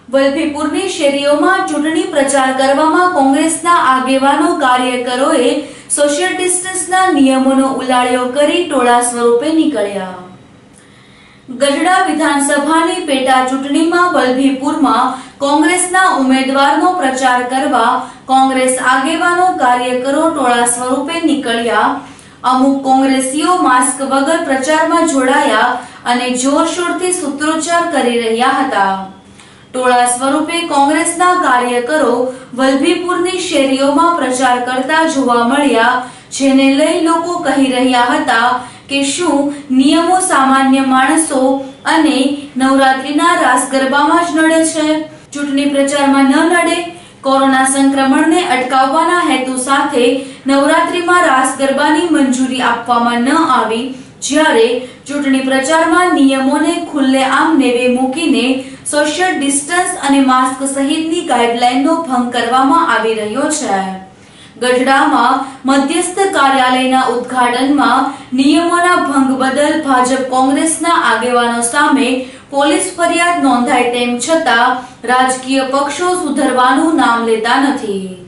વલભીપુરની શેરીઓમાં ચૂંટણી પ્રચાર કરવામાં કોંગ્રેસના આગેવાનો કાર્યકરોએ સોશિયલ ડિસ્ટન્સના નિયમોનો ઉલાળ્યો કરી ટોળા સ્વરૂપે નીકળ્યા। ગઢડા વિધાનસભાની પેટા ચૂંટણીમાં વલભીપુરમાં કોંગ્રેસના ઉમેદવારનો પ્રચાર કરવા કોંગ્રેસ આગેવાનો કાર્યકરો ટોળા સ્વરૂપે નીકળ્યા। અમુક કોંગ્રેસીઓ માસ્ક વગર પ્રચારમાં જોડાયા અને જોરશોરથી સૂત્રોચ્ચાર કરી રહ્યા હતા। ટોળા સ્વરૂપે કોંગ્રેસના કાર્યકરો વલભીપુરની શેરીઓમાં પ્રચાર કરતા જોવા મળ્યા, જેને લઈ લોકો કહી રહ્યા હતા કે શું નિયમો સામાન્ય માણસો અને નવરાત્રીના રાસ ગરબામાં જ નડે છે, ચૂંટણી પ્રચારમાં ન નડે? કોરોના સંક્રમણને અટકાવવાના હેતુ સાથે નવરાત્રીમાં રાસ ગરબાની મંજૂરી આપવામાં ન આવી, જ્યારે ચૂંટણી પ્રચારમાં નિયમોને ખુલ્લેઆમ નેવે મૂકીને સોશિયલ ડિસ્ટન્સ અને માસ્ક સહિતની ગાઈડલાઈનનો ભંગ કરવામાં આવી રહ્યો છે। ગઢડામાં મધ્યસ્થ કાર્યાલયના ઉદ્ઘાટનમાં નિયમોના ભંગ બદલ ભાજપ કોંગ્રેસના આગેવાનો સામે પોલીસ ફરિયાદ નોંધાય તેમ છતાં રાજકીય પક્ષો સુધરવાનું નામ લેતા નથી।